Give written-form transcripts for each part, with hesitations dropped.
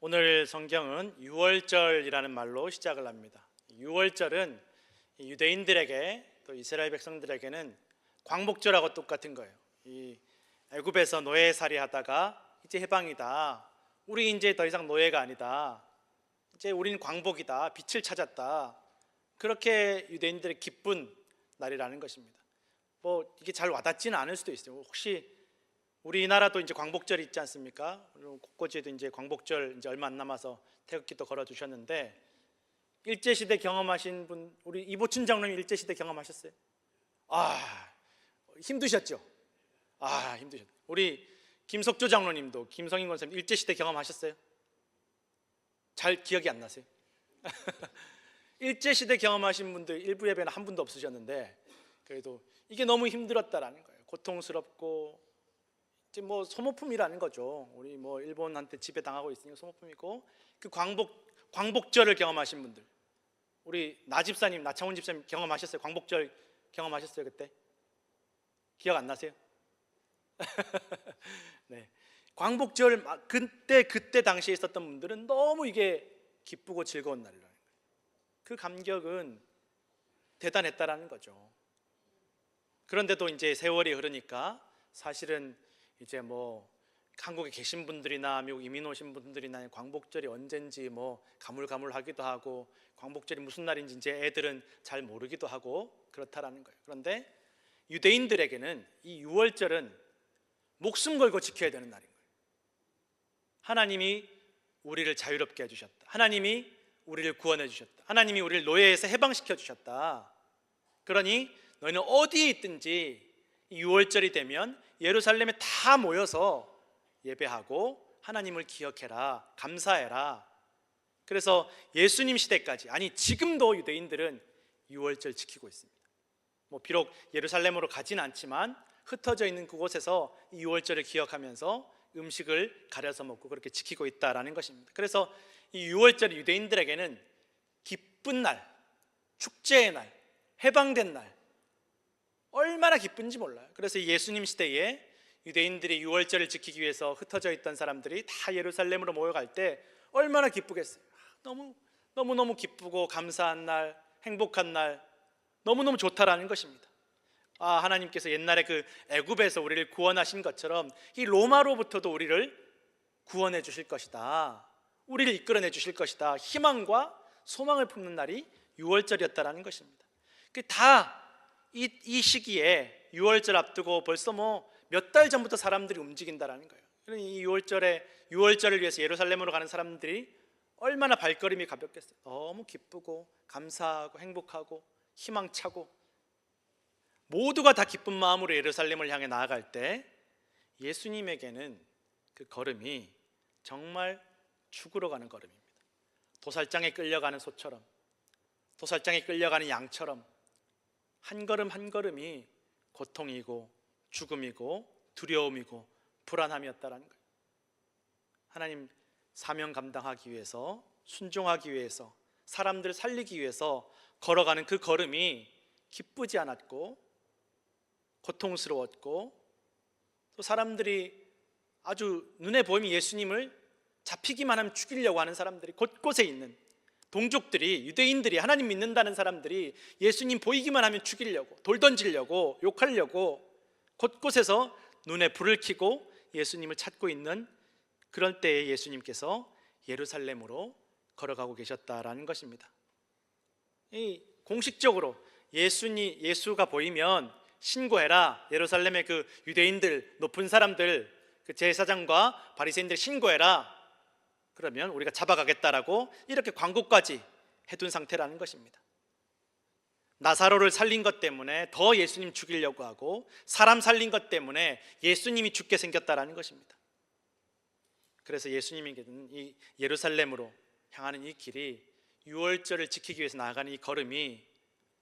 오늘 성경은 유월절이라는 말로 시작을 합니다. 유월절은 유대인들에게 또 이스라엘 백성들에게는 광복절하고 똑같은 거예요. 이 애굽에서 노예살이 하다가 이제 해방이다. 우리 이제 더 이상 노예가 아니다. 이제 우리는 광복이다. 빛을 찾았다. 그렇게 유대인들의 기쁜 날이라는 것입니다. 뭐 이게 잘 와닿지는 않을 수도 있어요. 혹시 우리나라도 이제 광복절이 있지 않습니까? 곳곳에도 이제 광복절 이제 얼마 안 남아서 태극기도 걸어두셨는데, 일제시대 경험하신 분, 우리 이보춘 장로님 일제시대 경험하셨어요? 힘드셨죠? 힘드셨죠. 우리 김석조 장로님도, 김성인 권사님 일제시대 경험하셨어요? 잘 기억이 안 나세요? 일제시대 경험하신 분들 일부 예배는 한 분도 없으셨는데, 그래도 이게 너무 힘들었다라는 거예요. 고통스럽고 이제 뭐 소모품이라는 거죠. 우리 뭐 일본한테 지배당하고 있으니까 소모품이고, 그 광복절을 경험하신 분들, 우리 나 집사님, 나창훈 집사님 경험하셨어요? 광복절 경험하셨어요? 그때 기억 안 나세요? 네, 광복절 그때 당시에 있었던 분들은 너무 이게 기쁘고 즐거운 날이라는 거예요. 그 감격은 대단했다라는 거죠. 그런데도 이제 세월이 흐르니까 사실은 이제 뭐 한국에 계신 분들이나 미국 이민 오신 분들이나 광복절이 언젠지 뭐 가물가물하기도 하고, 광복절이 무슨 날인지 이제 애들은 잘 모르기도 하고 그렇다라는 거예요. 그런데 유대인들에게는 이 유월절은 목숨 걸고 지켜야 되는 날인 거예요. 하나님이 우리를 자유롭게 해주셨다. 하나님이 우리를 구원해 주셨다. 하나님이 우리를 노예에서 해방시켜 주셨다. 그러니 너희는 어디에 있든지 유월절이 되면 예루살렘에 다 모여서 예배하고 하나님을 기억해라, 감사해라. 그래서 예수님 시대까지, 아니 지금도 유대인들은 유월절 지키고 있습니다. 뭐 비록 예루살렘으로 가진 않지만 흩어져 있는 그곳에서 이 유월절을 기억하면서 음식을 가려서 먹고 그렇게 지키고 있다라는 것입니다. 그래서 이 유월절이 유대인들에게는 기쁜 날, 축제의 날, 해방된 날, 얼마나 기쁜지 몰라요. 그래서 예수님 시대에 유대인들이 유월절을 지키기 위해서 흩어져 있던 사람들이 다 예루살렘으로 모여갈 때 얼마나 기쁘겠어요. 너무너무 기쁘고 감사한 날, 행복한 날, 너무너무 좋다라는 것입니다. 하나님께서 옛날에 그 애굽에서 우리를 구원하신 것처럼 이 로마로부터도 우리를 구원해 주실 것이다, 우리를 이끌어내 주실 것이다, 희망과 소망을 품는 날이 유월절이었다라는 것입니다. 이 시기에 유월절 앞두고 벌써 뭐 몇 달 전부터 사람들이 움직인다라는 거예요. 이 유월절을 위해서 예루살렘으로 가는 사람들이 얼마나 발걸음이 가볍겠어요. 너무 기쁘고 감사하고 행복하고 희망차고, 모두가 다 기쁜 마음으로 예루살렘을 향해 나아갈 때 예수님에게는 그 걸음이 정말 죽으러 가는 걸음입니다. 도살장에 끌려가는 소처럼, 도살장에 끌려가는 양처럼 한 걸음 한 걸음이 고통이고 죽음이고 두려움이고 불안함이었다라는 거예요. 하나님 사명 감당하기 위해서, 순종하기 위해서, 사람들을 살리기 위해서 걸어가는 그 걸음이 기쁘지 않았고 고통스러웠고, 또 사람들이 아주 눈에 보이면 예수님을 잡히기만 하면 죽이려고 하는 사람들이 곳곳에 있는, 동족들이, 유대인들이, 하나님 믿는다는 사람들이 예수님 보이기만 하면 죽이려고, 돌 던지려고, 욕하려고 곳곳에서 눈에 불을 켜고 예수님을 찾고 있는 그럴 때에 예수님께서 예루살렘으로 걸어가고 계셨다라는 것입니다. 공식적으로 예수가 보이면 신고해라, 예루살렘의 그 유대인들, 높은 사람들, 그 제사장과 바리새인들 신고해라, 그러면 우리가 잡아가겠다라고 이렇게 광고까지 해둔 상태라는 것입니다. 나사로를 살린 것 때문에 더 예수님 죽이려고 하고, 사람 살린 것 때문에 예수님이 죽게 생겼다라는 것입니다. 그래서 예수님에게는 이 예루살렘으로 향하는 이 길이, 유월절을 지키기 위해서 나아가는 이 걸음이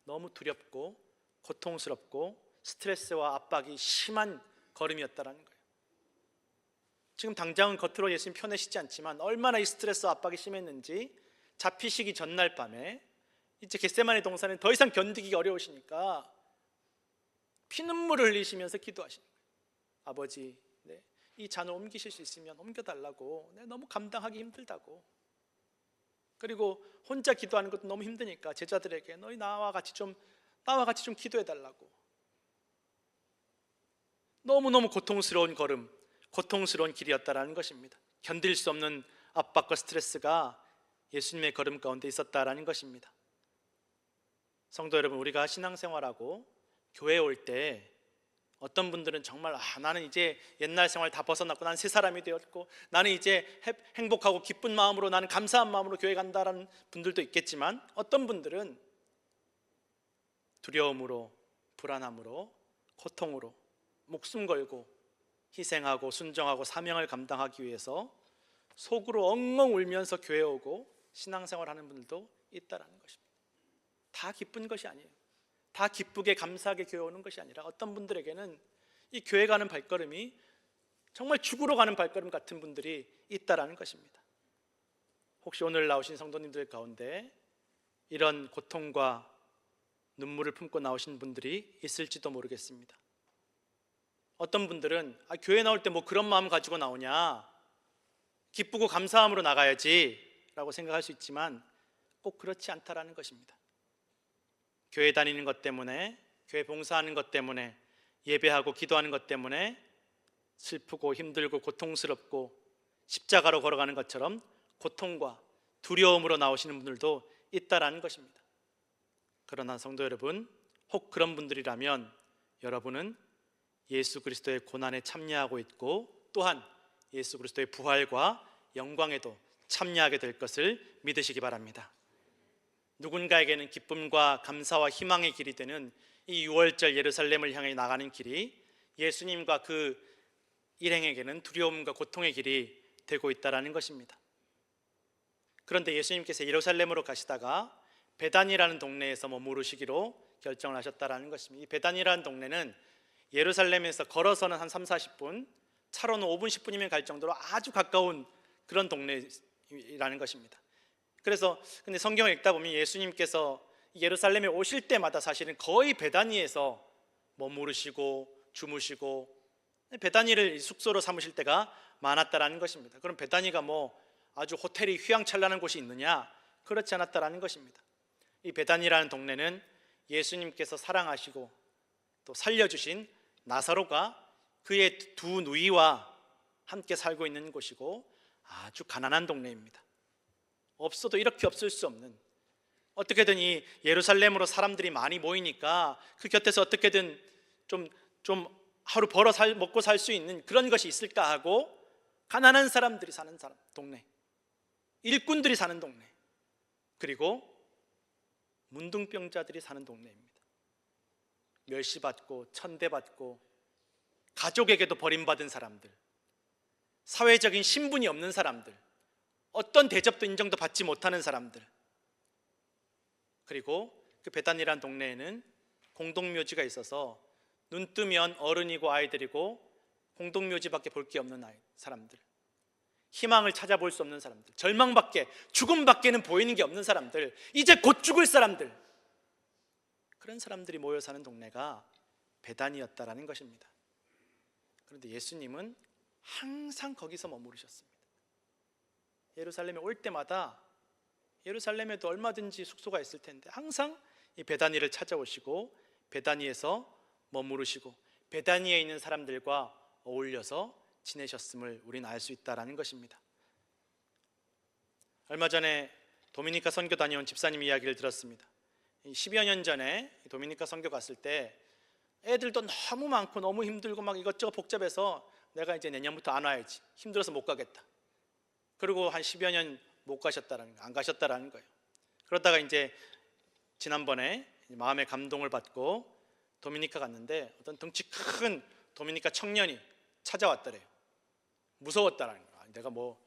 너무 두렵고 고통스럽고 스트레스와 압박이 심한 걸음이었다라는 거예요. 지금 당장은 겉으로 예수님 펴내시지 않지만 얼마나 이 스트레스와 압박이 심했는지, 잡히시기 전날 밤에 이제 겟세마네 동산은 더 이상 견디기 어려우시니까 피눈물을 흘리시면서 기도하시는 거예요. 아버지, 이 잔을 옮기실 수 있으면 옮겨달라고. 내가 너무 감당하기 힘들다고. 그리고 혼자 기도하는 것도 너무 힘드니까 제자들에게 너희 나와 같이 좀 기도해달라고. 너무너무 고통스러운 걸음, 고통스러운 길이었다라는 것입니다. 견딜 수 없는 압박과 스트레스가 예수님의 걸음 가운데 있었다라는 것입니다. 성도 여러분, 우리가 신앙생활하고 교회에 올 때 어떤 분들은 정말 나는 이제 옛날 생활 다 벗어났고 나는 새 사람이 되었고 나는 이제 행복하고 기쁜 마음으로, 나는 감사한 마음으로 교회 간다라는 분들도 있겠지만, 어떤 분들은 두려움으로, 불안함으로, 고통으로 목숨 걸고 희생하고 순종하고 사명을 감당하기 위해서 속으로 엉엉 울면서 교회 오고 신앙생활하는 분들도 있다라는 것입니다. 다 기쁜 것이 아니에요. 다 기쁘게 감사하게 교회 오는 것이 아니라 어떤 분들에게는 이 교회 가는 발걸음이 정말 죽으러 가는 발걸음 같은 분들이 있다라는 것입니다. 혹시 오늘 나오신 성도님들 가운데 이런 고통과 눈물을 품고 나오신 분들이 있을지도 모르겠습니다. 어떤 분들은 교회 나올 때 뭐 그런 마음 가지고 나오냐, 기쁘고 감사함으로 나가야지 라고 생각할 수 있지만 꼭 그렇지 않다라는 것입니다. 교회 다니는 것 때문에, 교회 봉사하는 것 때문에, 예배하고 기도하는 것 때문에 슬프고 힘들고 고통스럽고 십자가로 걸어가는 것처럼 고통과 두려움으로 나오시는 분들도 있다라는 것입니다. 그러나 성도 여러분, 혹 그런 분들이라면 여러분은 예수 그리스도의 고난에 참여하고 있고 또한 예수 그리스도의 부활과 영광에도 참여하게 될 것을 믿으시기 바랍니다. 누군가에게는 기쁨과 감사와 희망의 길이 되는 이 6월절 예루살렘을 향해 나가는 길이, 예수님과 그 일행에게는 두려움과 고통의 길이 되고 있다는 것입니다. 그런데 예수님께서 예루살렘으로 가시다가 베단이라는 동네에서 머무르시기로 결정을 하셨다는 것입니다. 이 베단이라는 동네는 예루살렘에서 걸어서는 한 3-40분, 차로는 5분 10분이면 갈 정도로 아주 가까운 그런 동네라는 것입니다. 그래서 근데 성경을 읽다 보면 예수님께서 예루살렘에 오실 때마다 사실은 거의 베다니에서 머무르시고 주무시고 베다니를 숙소로 삼으실 때가 많았다라는 것입니다. 그럼 베다니가 뭐 아주 호텔이 휘황찬란한 곳이 있느냐? 그렇지 않았다라는 것입니다. 이 베다니라는 동네는 예수님께서 사랑하시고 또 살려주신 나사로가 그의 두 누이와 함께 살고 있는 곳이고 아주 가난한 동네입니다. 없어도 이렇게 없을 수 없는, 어떻게든 이 예루살렘으로 사람들이 많이 모이니까 그 곁에서 어떻게든 좀 하루 먹고 살 수 있는 그런 것이 있을까 하고 가난한 사람들이 사는 동네, 일꾼들이 사는 동네, 그리고 문둥병자들이 사는 동네입니다. 멸시받고 천대받고 가족에게도 버림받은 사람들, 사회적인 신분이 없는 사람들, 어떤 대접도 인정도 받지 못하는 사람들, 그리고 그 베단이라는 동네에는 공동묘지가 있어서 눈 뜨면 어른이고 아이들이고 공동묘지밖에 볼 게 없는 사람들, 희망을 찾아볼 수 없는 사람들, 절망밖에, 죽음밖에는 보이는 게 없는 사람들, 이제 곧 죽을 사람들, 그런 사람들이 모여 사는 동네가 베단이었다라는 것입니다. 그런데 예수님은 항상 거기서 머무르셨습니다. 예루살렘에 올 때마다, 예루살렘에도 얼마든지 숙소가 있을 텐데 항상 이 베다니를 찾아오시고 베다니에서 머무르시고 베다니에 있는 사람들과 어울려서 지내셨음을 우리는 알 수 있다는 것입니다. 얼마 전에 도미니카 선교 다녀온 집사님 이야기를 들었습니다. 10여 년 전에 도미니카 선교 갔을 때 애들도 너무 많고 너무 힘들고 막 이것저것 복잡해서 내가 이제 내년부터 안 와야지, 힘들어서 못 가겠다. 그리고 한 10여 년 못 가셨다라는 거예요. 안 가셨다라는 거예요. 그러다가 이제 지난번에 마음의 감동을 받고 도미니카 갔는데 어떤 덩치 큰 도미니카 청년이 찾아왔더래요. 무서웠다라는 거예요. 내가 뭐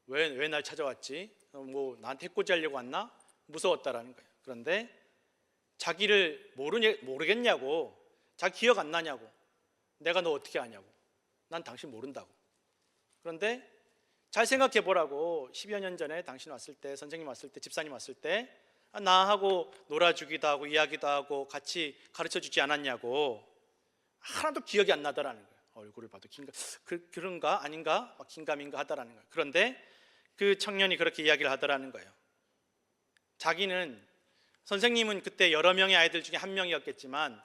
왜 날 찾아왔지? 뭐 나한테 해코지하려고 왔나? 무서웠다라는 거예요. 그런데 자기를 모르겠냐고, 자기 기억 안 나냐고, 내가 너 어떻게 아냐고, 난 당신 모른다고. 그런데 잘 생각해 보라고, 10여 년 전에 당신 왔을 때, 선생님 왔을 때, 집사님 왔을 때 나하고 놀아주기도 하고 이야기도 하고 같이 가르쳐주지 않았냐고. 하나도 기억이 안 나더라는 거예요. 얼굴을 봐도 그런가 아닌가 막 긴가민가 하더라는 거예요. 그런데 그 청년이 그렇게 이야기를 하더라는 거예요. 자기는, 선생님은 그때 여러 명의 아이들 중에 한 명이었겠지만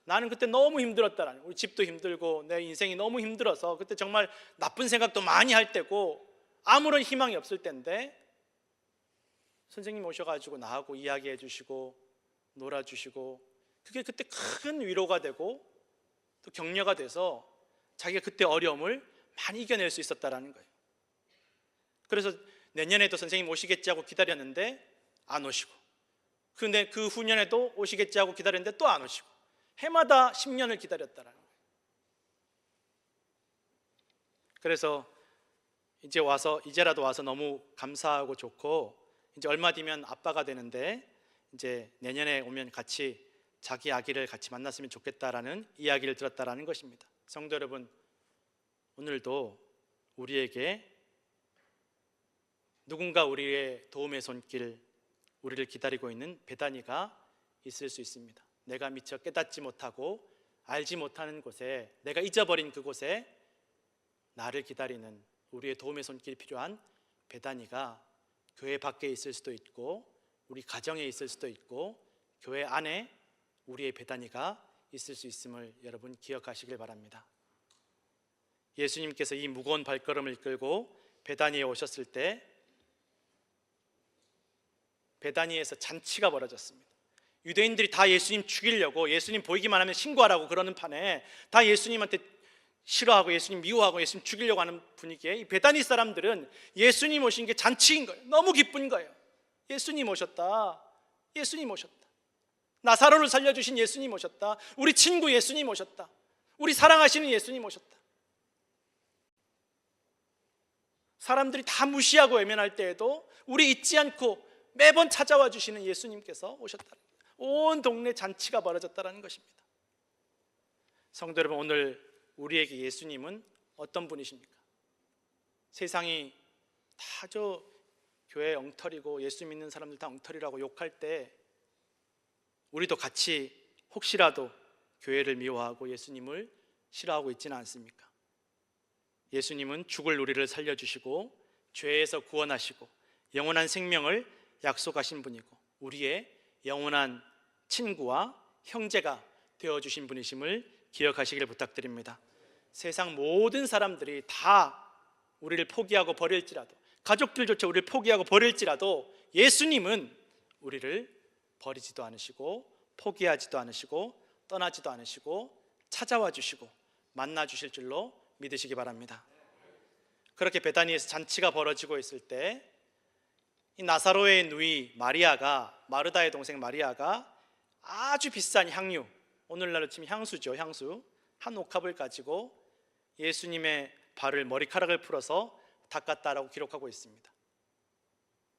나는 그때 너무 힘들었다라는 거예요. 우리 집도 힘들고 내 인생이 너무 힘들어서 그때 정말 나쁜 생각도 많이 할 때고 아무런 희망이 없을 때인데 선생님 오셔가지고 나하고 이야기해 주시고 놀아주시고 그게 그때 큰 위로가 되고 또 격려가 돼서 자기가 그때 어려움을 많이 이겨낼 수 있었다라는 거예요. 그래서 내년에도 선생님 오시겠지 하고 기다렸는데 안 오시고, 근데 그 후년에도 오시겠지 하고 기다렸는데 또 안 오시고, 해마다 10년을 기다렸다라는 거예요. 그래서 이제라도 와서 너무 감사하고 좋고, 이제 얼마 뒤면 아빠가 되는데 이제 내년에 오면 같이 자기 아기를 같이 만났으면 좋겠다라는 이야기를 들었다라는 것입니다. 성도 여러분, 오늘도 우리에게 누군가 우리의 도움의 손길, 우리를 기다리고 있는 베다니가 있을 수 있습니다. 내가 미처 깨닫지 못하고 알지 못하는 곳에, 내가 잊어버린 그곳에 나를 기다리는 우리의 도움의 손길이 필요한 베다니가 교회 밖에 있을 수도 있고 우리 가정에 있을 수도 있고 교회 안에 우리의 베다니가 있을 수 있음을 여러분 기억하시길 바랍니다. 예수님께서 이 무거운 발걸음을 이끌고 베다니에 오셨을 때 베다니에서 잔치가 벌어졌습니다. 유대인들이 다 예수님 죽이려고, 예수님 보이기만 하면 신고하라고 그러는 판에 다 예수님한테 싫어하고 예수님 미워하고 예수님 죽이려고 하는 분위기에 이 베다니 사람들은 예수님 오신 게 잔치인 거예요. 너무 기쁜 거예요. 예수님 오셨다. 예수님 오셨다. 나사로를 살려주신 예수님 오셨다. 우리 친구 예수님 오셨다. 우리 사랑하시는 예수님 오셨다. 사람들이 다 무시하고 외면할 때에도 우리 잊지 않고 매번 찾아와 주시는 예수님께서 오셨다. 온 동네 잔치가 벌어졌다는 것입니다. 성도 여러분, 오늘 우리에게 예수님은 어떤 분이십니까? 세상이 다 저 교회 엉터리고 예수 믿는 사람들 다 엉터리라고 욕할 때 우리도 같이 혹시라도 교회를 미워하고 예수님을 싫어하고 있지는 않습니까? 예수님은 죽을 우리를 살려주시고 죄에서 구원하시고 영원한 생명을 약속하신 분이고 우리의 영원한 친구와 형제가 되어주신 분이심을 기억하시길 부탁드립니다. 세상 모든 사람들이 다 우리를 포기하고 버릴지라도, 가족들조차 우리를 포기하고 버릴지라도 예수님은 우리를 버리지도 않으시고 포기하지도 않으시고 떠나지도 않으시고 찾아와 주시고 만나 주실 줄로 믿으시기 바랍니다. 그렇게 베다니에서 잔치가 벌어지고 있을 때 이 나사로의 누이 마리아가, 마르다의 동생 마리아가 아주 비싼 향유, 오늘날로 치면 향수죠, 향수 한 옥합을 가지고 예수님의 발을, 머리카락을 풀어서 닦았다라고 기록하고 있습니다.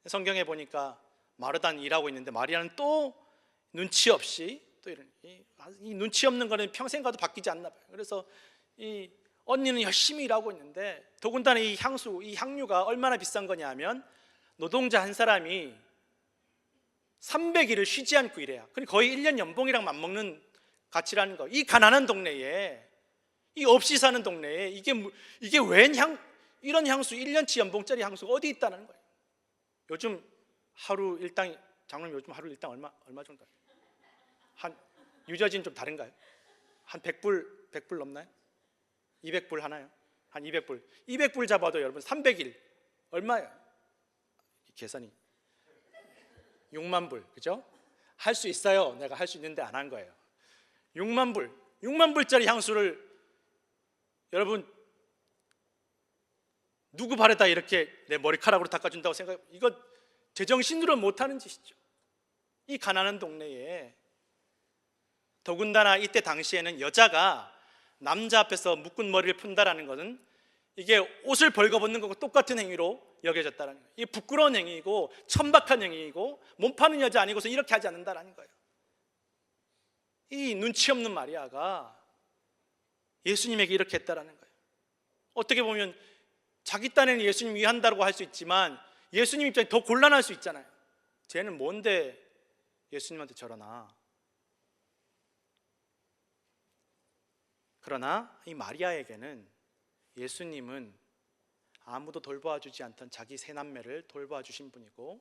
성경에 보니까 마르다는 일하고 있는데 마리아는 또 눈치 없이, 또 이런 이 눈치 없는 거는 평생 가도 바뀌지 않나 봐요. 그래서 이 언니는 열심히 일하고 있는데, 더군다나 이 향수, 이 향유가 얼마나 비싼 거냐 하면 노동자 한 사람이 300일을 쉬지 않고 일해야, 그러니까 거의 1년 연봉이랑 맞먹는 가치라는 거. 이 가난한 동네에, 이 없이 사는 동네에 이게 웬 이런 향수, 1년치 연봉짜리 향수가 어디 있다는 거예요. 요즘 하루 일당, 장로님 요즘 하루 일당 얼마 정도? 한 유저진 좀 다른가요? 한 100불 넘나요? 200불 하나요? 한 200불. 200불 잡아도 여러분 300일 얼마예요? 계산이 6만 불, 그죠? 할 수 있어요. 내가 할 수 있는데 안 한 거예요. 6만 불짜리 향수를 여러분 누구 발에다 이렇게 내 머리카락으로 닦아준다고 생각해요? 이거 제정신으로 못하는 짓이죠. 이 가난한 동네에, 더군다나 이때 당시에는 여자가 남자 앞에서 묶은 머리를 푼다라는 것은 이게 옷을 벌거벗는 것과 똑같은 행위로 여겨졌다는 거예요. 이게 부끄러운 행위이고 천박한 행위이고 몸 파는 여자 아니고서 이렇게 하지 않는다라는 거예요. 이 눈치 없는 마리아가 예수님에게 이렇게 했다라는 거예요. 어떻게 보면 자기 딴에는 예수님 위한다고 할 수 있지만 예수님 입장에 더 곤란할 수 있잖아요. 쟤는 뭔데 예수님한테 저러나. 그러나 이 마리아에게는 예수님은 아무도 돌보아주지 않던 자기 세 남매를 돌보아주신 분이고,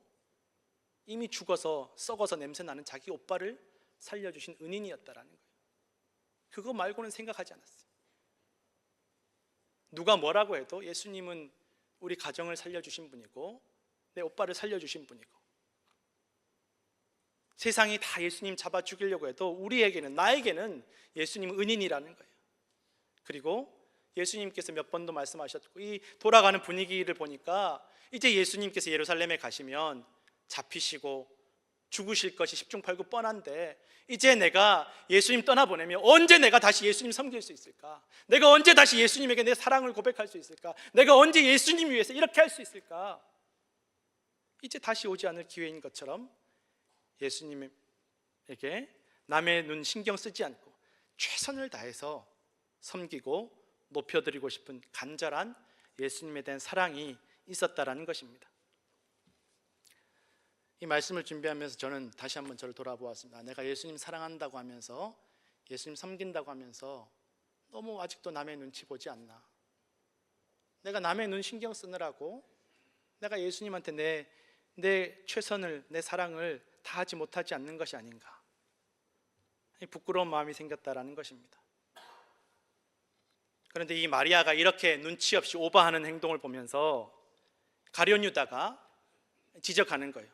이미 죽어서 썩어서 냄새나는 자기 오빠를 살려주신 은인이었다라는 거예요. 그거 말고는 생각하지 않았어요. 누가 뭐라고 해도 예수님은 우리 가정을 살려주신 분이고 내 오빠를 살려주신 분이고, 세상이 다 예수님 잡아 죽이려고 해도 우리에게는, 나에게는 예수님은 은인이라는 거예요. 그리고 예수님께서 몇 번도 말씀하셨고, 이 돌아가는 분위기를 보니까 이제 예수님께서 예루살렘에 가시면 잡히시고 죽으실 것이 십중팔구 뻔한데, 이제 내가 예수님 떠나보내면 언제 내가 다시 예수님 섬길 수 있을까? 내가 언제 다시 예수님에게 내 사랑을 고백할 수 있을까? 내가 언제 예수님 위해서 이렇게 할 수 있을까? 이제 다시 오지 않을 기회인 것처럼 예수님에게 남의 눈 신경 쓰지 않고 최선을 다해서 섬기고 높여드리고 싶은 간절한 예수님에 대한 사랑이 있었다라는 것입니다. 이 말씀을 준비하면서 저는 다시 한번 저를 돌아보았습니다. 내가 예수님 사랑한다고 하면서, 예수님 섬긴다고 하면서 너무 아직도 남의 눈치 보지 않나? 내가 남의 눈 신경 쓰느라고 내가 예수님한테 내 최선을, 내 사랑을 다하지 못하지 않는 것이 아닌가? 부끄러운 마음이 생겼다라는 것입니다. 그런데 이 마리아가 이렇게 눈치 없이 오버하는 행동을 보면서 가룟 유다가 지적하는 거예요.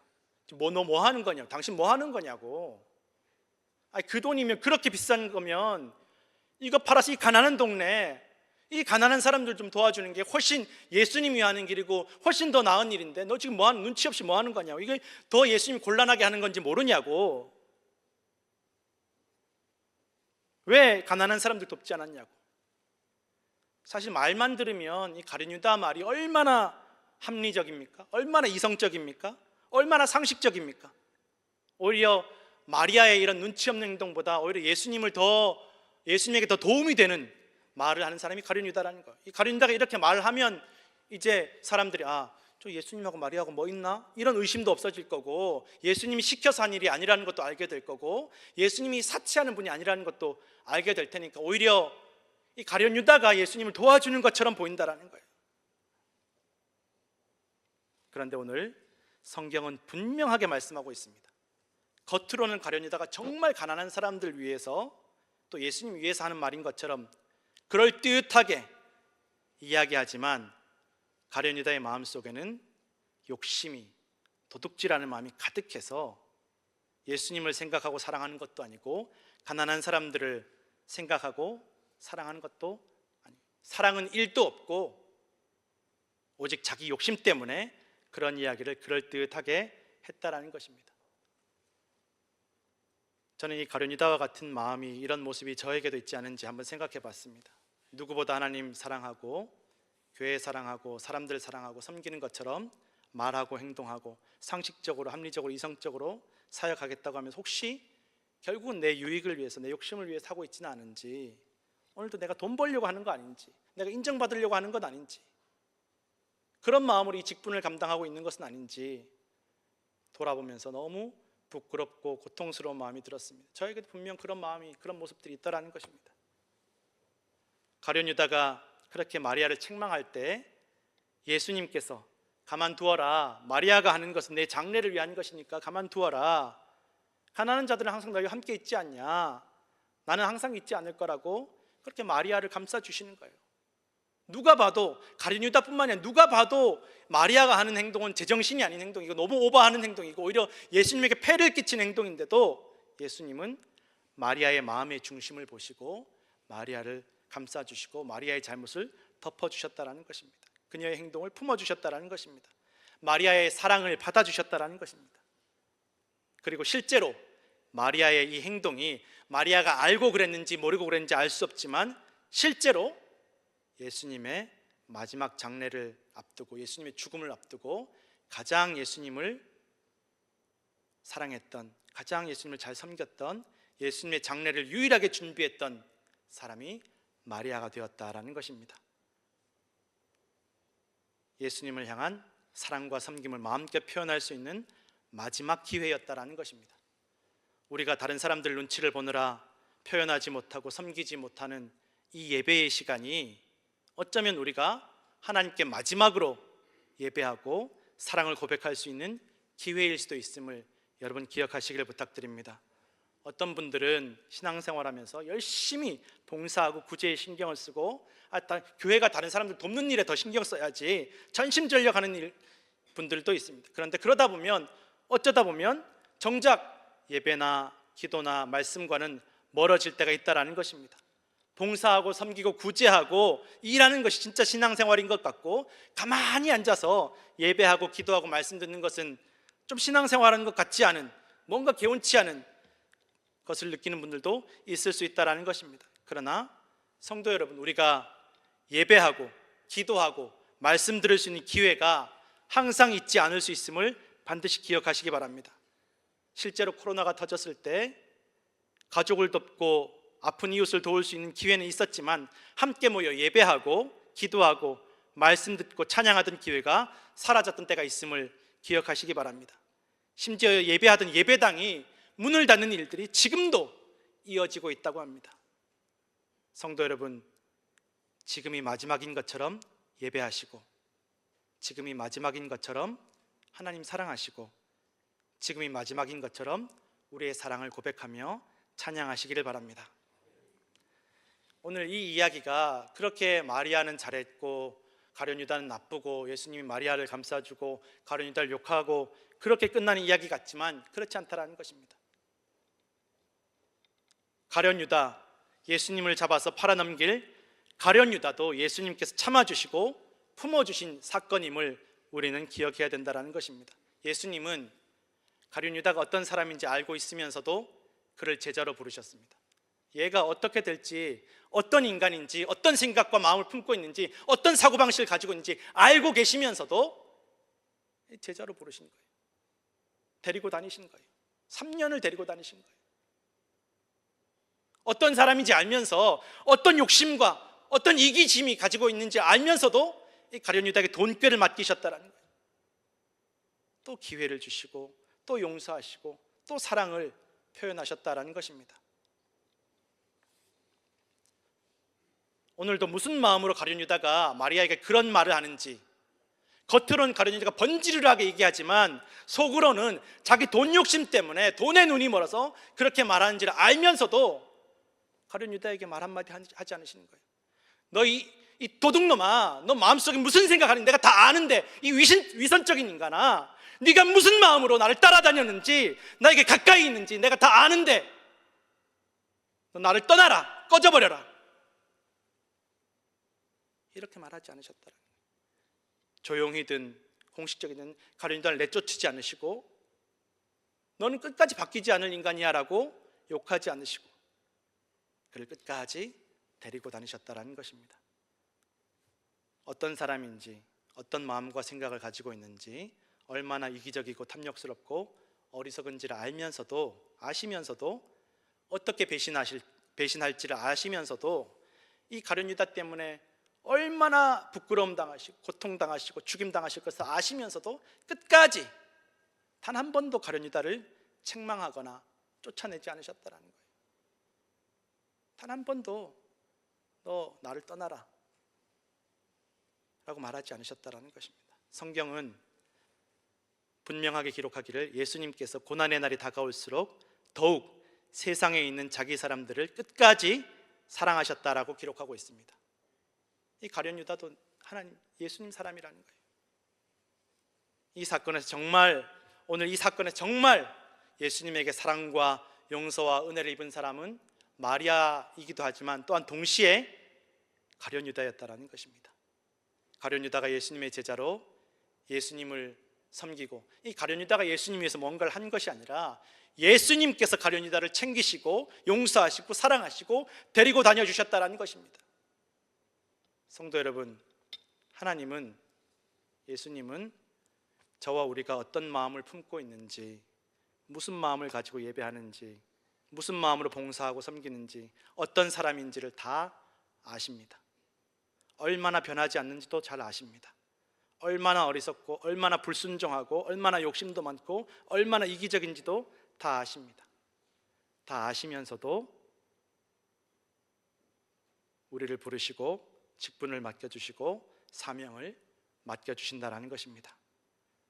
너 뭐 하는 거냐고, 당신 뭐 하는 거냐고. 아니, 그 돈이면, 그렇게 비싼 거면 이거 팔아서 이 가난한 동네, 이 가난한 사람들 좀 도와주는 게 훨씬 예수님이 하는 길이고 훨씬 더 나은 일인데 너 지금 뭐 하는, 눈치 없이 뭐 하는 거냐고. 이게 더 예수님 곤란하게 하는 건지 모르냐고. 왜 가난한 사람들 돕지 않았냐고. 사실 말만 들으면 이 가룟 유다 말이 얼마나 합리적입니까? 얼마나 이성적입니까? 얼마나 상식적입니까? 오히려 마리아의 이런 눈치 없는 행동보다 오히려 예수님에게 더 도움이 되는 말을 하는 사람이 가룟 유다라는 거예요. 이 가룟 유다가 이렇게 말을 하면 이제 사람들이 저 예수님하고 마리아하고 뭐 있나? 이런 의심도 없어질 거고, 예수님이 시켜서 한 일이 아니라는 것도 알게 될 거고, 예수님이 사치하는 분이 아니라는 것도 알게 될 테니까 오히려 이 가룟 유다가 예수님을 도와주는 것처럼 보인다라는 거예요. 그런데 오늘 성경은 분명하게 말씀하고 있습니다. 겉으로는 가룟 유다가 정말 가난한 사람들 위해서, 또 예수님 위해서 하는 말인 것처럼 그럴듯하게 이야기하지만, 가룟 유다의 마음속에는 욕심이, 도둑질하는 마음이 가득해서 예수님을 생각하고 사랑하는 것도 아니고 가난한 사람들을 생각하고 사랑하는 것도 아니고, 사랑은 1도 없고 오직 자기 욕심 때문에 그런 이야기를 그럴듯하게 했다라는 것입니다. 저는 이 가룟 유다와 같은 마음이, 이런 모습이 저에게도 있지 않은지 한번 생각해 봤습니다. 누구보다 하나님 사랑하고 교회 사랑하고 사람들 사랑하고 섬기는 것처럼 말하고 행동하고 상식적으로, 합리적으로, 이성적으로 사역하겠다고 하면서 혹시 결국은 내 유익을 위해서, 내 욕심을 위해서 하고 있지는 않은지, 오늘도 내가 돈 벌려고 하는 거 아닌지, 내가 인정받으려고 하는 건 아닌지, 그런 마음으로 이 직분을 감당하고 있는 것은 아닌지 돌아보면서 너무 부끄럽고 고통스러운 마음이 들었습니다. 저에게도 분명 그런 마음이, 그런 모습들이 있다라는 것입니다. 가룟 유다가 그렇게 마리아를 책망할 때 예수님께서 가만두어라, 마리아가 하는 것은 내 장래를 위한 것이니까 가만두어라, 가난한 자들은 항상 너희와 함께 있지 않냐, 나는 항상 있지 않을 거라고 그렇게 마리아를 감싸주시는 거예요. 누가 봐도, 가룟 유다뿐만 아니라 누가 봐도 마리아가 하는 행동은 제정신이 아닌 행동이고 너무 오버하는 행동이고 오히려 예수님에게 폐를 끼친 행동인데도 예수님은 마리아의 마음의 중심을 보시고 마리아를 감싸주시고 마리아의 잘못을 덮어주셨다라는 것입니다. 그녀의 행동을 품어주셨다라는 것입니다. 마리아의 사랑을 받아주셨다라는 것입니다. 그리고 실제로 마리아의 이 행동이 마리아가 알고 그랬는지 모르고 그랬는지 알 수 없지만 실제로 예수님의 마지막 장례를 앞두고, 예수님의 죽음을 앞두고 가장 예수님을 사랑했던, 가장 예수님을 잘 섬겼던, 예수님의 장례를 유일하게 준비했던 사람이 마리아가 되었다라는 것입니다. 예수님을 향한 사랑과 섬김을 마음껏 표현할 수 있는 마지막 기회였다라는 것입니다. 우리가 다른 사람들 눈치를 보느라 표현하지 못하고 섬기지 못하는 이 예배의 시간이 어쩌면 우리가 하나님께 마지막으로 예배하고 사랑을 고백할 수 있는 기회일 수도 있음을 여러분 기억하시기를 부탁드립니다. 어떤 분들은 신앙생활하면서 열심히 봉사하고 구제에 신경을 쓰고 교회가 다른 사람들 돕는 일에 더 신경 써야지 전심전력하는 분들도 있습니다. 그런데 그러다 보면 어쩌다 보면 정작 예배나 기도나 말씀과는 멀어질 때가 있다라는 것입니다. 봉사하고 섬기고 구제하고 일하는 것이 진짜 신앙생활인 것 같고, 가만히 앉아서 예배하고 기도하고 말씀 듣는 것은 좀 신앙생활하는 것 같지 않은, 뭔가 개운치 않은 것을 느끼는 분들도 있을 수 있다는 것입니다. 그러나 성도 여러분, 우리가 예배하고 기도하고 말씀 들을 수 있는 기회가 항상 있지 않을 수 있음을 반드시 기억하시기 바랍니다. 실제로 코로나가 터졌을 때 가족을 돕고 아픈 이웃을 도울 수 있는 기회는 있었지만 함께 모여 예배하고 기도하고 말씀 듣고 찬양하던 기회가 사라졌던 때가 있음을 기억하시기 바랍니다. 심지어 예배하던 예배당이 문을 닫는 일들이 지금도 이어지고 있다고 합니다. 성도 여러분, 지금이 마지막인 것처럼 예배하시고, 지금이 마지막인 것처럼 하나님 사랑하시고, 지금이 마지막인 것처럼 우리의 사랑을 고백하며 찬양하시기를 바랍니다. 오늘 이 이야기가 그렇게 마리아는 잘했고 가룟 유다는 나쁘고 예수님이 마리아를 감싸주고 가룟 유다를 욕하고 그렇게 끝나는 이야기 같지만 그렇지 않다라는 것입니다. 가룟 유다, 예수님을 잡아서 팔아넘길 가룟 유다도 예수님께서 참아주시고 품어주신 사건임을 우리는 기억해야 된다는 것입니다. 예수님은 가룟 유다가 어떤 사람인지 알고 있으면서도 그를 제자로 부르셨습니다. 얘가 어떻게 될지, 어떤 인간인지, 어떤 생각과 마음을 품고 있는지, 어떤 사고방식을 가지고 있는지 알고 계시면서도 제자로 부르신 거예요. 데리고 다니신 거예요. 3년을 데리고 다니신 거예요. 어떤 사람인지 알면서, 어떤 욕심과 어떤 이기심이 가지고 있는지 알면서도 이 가룟 유다에게 돈꾀를 맡기셨다는 거예요. 또 기회를 주시고 또 용서하시고 또 사랑을 표현하셨다는 것입니다. 오늘도 무슨 마음으로 가룟 유다가 마리아에게 그런 말을 하는지, 겉으로는 가룟 유다가 번지르르하게 얘기하지만 속으로는 자기 돈 욕심 때문에 돈에 눈이 멀어서 그렇게 말하는지를 알면서도 가룟 유다에게 말 한마디 하지 않으시는 거예요. 너 이 도둑놈아, 너 마음속에 무슨 생각하는지 내가 다 아는데, 이 위선적인 인간아, 네가 무슨 마음으로 나를 따라다녔는지, 나에게 가까이 있는지 내가 다 아는데 너 나를 떠나라, 꺼져버려라, 이렇게 말하지 않으셨더라. 조용히든 공식적이든 가룟 유다를 내쫓지 않으시고, 너는 끝까지 바뀌지 않을 인간이야 라고 욕하지 않으시고 그를 끝까지 데리고 다니셨다는 것입니다. 어떤 사람인지, 어떤 마음과 생각을 가지고 있는지, 얼마나 이기적이고 탐욕스럽고 어리석은지를 아시면서도 어떻게 배신할지를 아시면서도 이 가룟 유다 때문에 얼마나 부끄러움 당하시고 고통 당하시고 죽임 당하실 것을 아시면서도 끝까지 단 한 번도 가룟 유다를 책망하거나 쫓아내지 않으셨다는 거예요. 단 한 번도 너 나를 떠나라 라고 말하지 않으셨다는 것입니다. 성경은 분명하게 기록하기를 예수님께서 고난의 날이 다가올수록 더욱 세상에 있는 자기 사람들을 끝까지 사랑하셨다라고 기록하고 있습니다. 이 가룟 유다도 예수님 사람이라는 거예요. 이 사건에서 정말 예수님에게 사랑과 용서와 은혜를 입은 사람은 마리아이기도 하지만 또한 동시에 가룟 유다였다라는 것입니다. 가룟 유다가 예수님의 제자로 예수님을 섬기고, 이 가룟 유다가 예수님 위해서 뭔가를 한 것이 아니라 예수님께서 가룟 유다를 챙기시고 용서하시고 사랑하시고 데리고 다녀주셨다라는 것입니다. 성도 여러분, 예수님은 저와 우리가 어떤 마음을 품고 있는지, 무슨 마음을 가지고 예배하는지, 무슨 마음으로 봉사하고 섬기는지, 어떤 사람인지를 다 아십니다. 얼마나 변하지 않는지도 잘 아십니다. 얼마나 어리석고 얼마나 불순종하고 얼마나 욕심도 많고 얼마나 이기적인지도 다 아십니다. 다 아시면서도 우리를 부르시고 직분을 맡겨주시고 사명을 맡겨주신다라는 것입니다.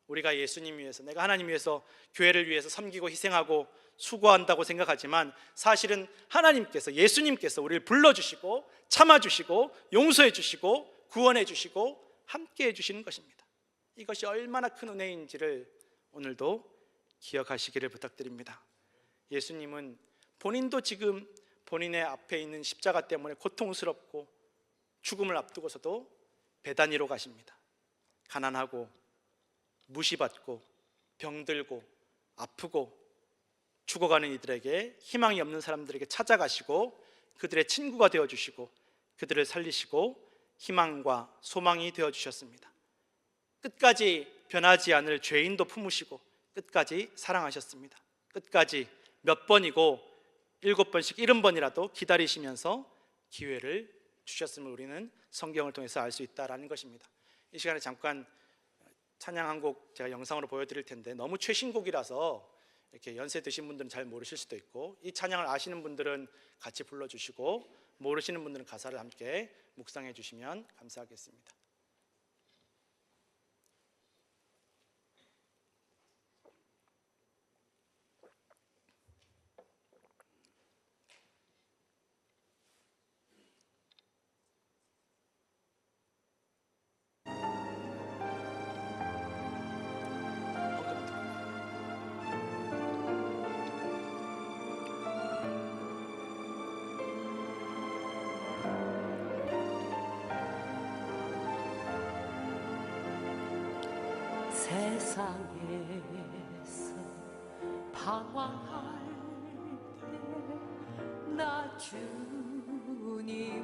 우리가 예수님 위해서, 내가 하나님 위해서, 교회를 위해서 섬기고 희생하고 수고한다고 생각하지만 사실은 하나님께서, 예수님께서 우리를 불러주시고 참아주시고 용서해주시고 구원해주시고 함께해 주시는 것입니다. 이것이 얼마나 큰 은혜인지를 오늘도 기억하시기를 부탁드립니다. 예수님은 본인도 지금 본인의 앞에 있는 십자가 때문에 고통스럽고 죽음을 앞두고서도 베다니로 가십니다. 가난하고 무시받고 병들고 아프고 죽어가는 이들에게, 희망이 없는 사람들에게 찾아가시고 그들의 친구가 되어주시고 그들을 살리시고 희망과 소망이 되어주셨습니다. 끝까지 변하지 않을 죄인도 품으시고 끝까지 사랑하셨습니다. 끝까지 몇 번이고 7번씩 70번이라도 기다리시면서 기회를 주셨음을 우리는 성경을 통해서 알 수 있다는 것입니다. 이 시간에 잠깐 찬양 한 곡 제가 영상으로 보여드릴 텐데, 너무 최신곡이라서 이렇게 연세 드신 분들은 잘 모르실 수도 있고, 이 찬양을 아시는 분들은 같이 불러주시고 모르시는 분들은 가사를 함께 묵상해 주시면 감사하겠습니다. 세상에서 방황할 때 나 주님을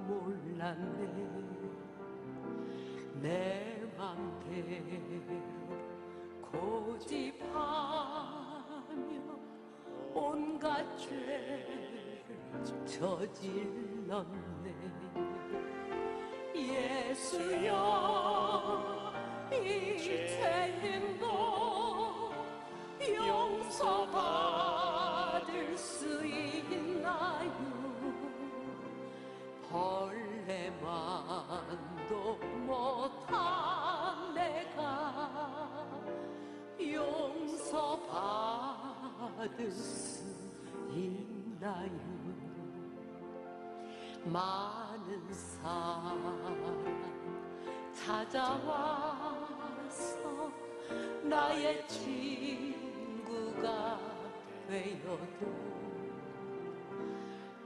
몰랐네. 내 맘대로 고집하며 온갖 죄를 저질렀네. 예수여, 이 죄인도 용서받을 수 있나요? 벌레만도 못한 내가 용서받을 수 있나요? 많은 사람 찾아와서 나의 친구가 되어도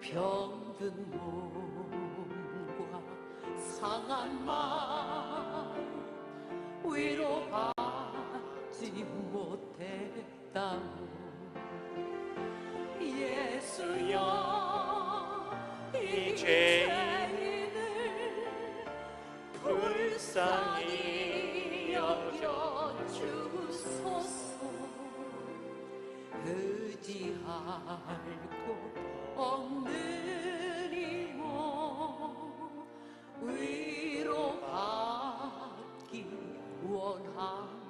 병든 몸과 상한 마음 위로받지 못했다고. 예수여, 이 죄인을 불쌍히 여겨주소서. 의지할 곳 없는 이 몸 위로받기 원합니다.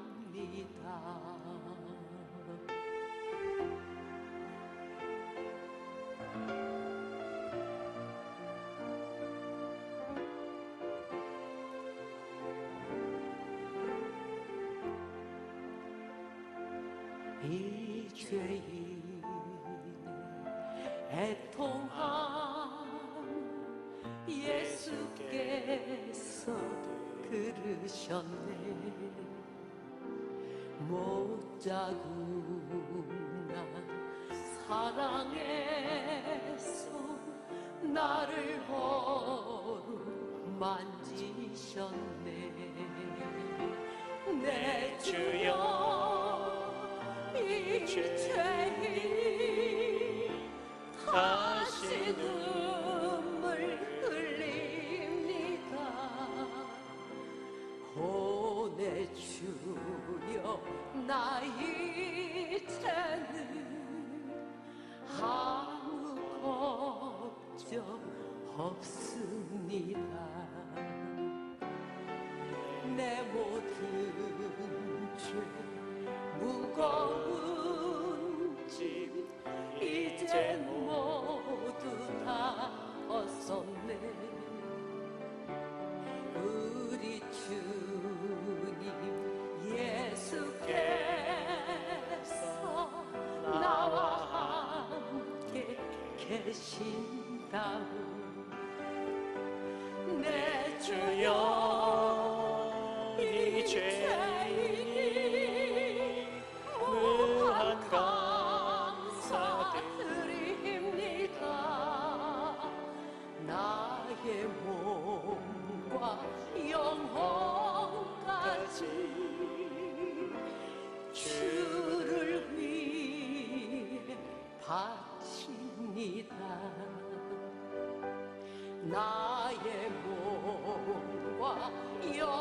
이 죄인의 애통함 예수께서 들으셨네. 못자국난 사랑에서 나를 어루만지셨네. 내 주여, 이 죄인이 다시 눈물 흘립니다. 오 내 주여, 나 이제는 아무 걱정 없습니다. 내 모든 죄 무거운 짐 이제 모두 다 벗었네. 되신다고 내 주여 이 죄인이 무한 감사드립니다. 나의 몸과 영혼까지 주를 위해 바칩니다. 나의 몸과 영혼까지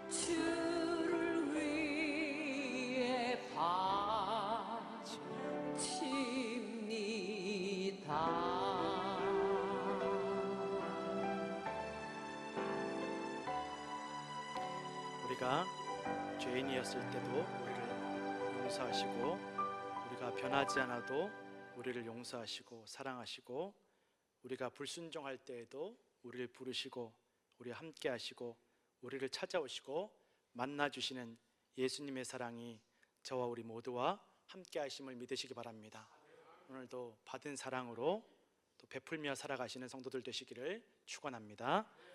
주를 위해 바칩니다. 우리가 죄인이었을 때도 우리를 용서하시고, 우리가 변하지 않아도 우리를 용서하시고 사랑하시고, 우리가 불순종할 때에도 우리를 부르시고 우리 함께 하시고 우리를 찾아오시고 만나 주시는 예수님의 사랑이 저와 우리 모두와 함께 하심을 믿으시기 바랍니다. 오늘도 받은 사랑으로 또 베풀며 살아가시는 성도들 되시기를 축원합니다.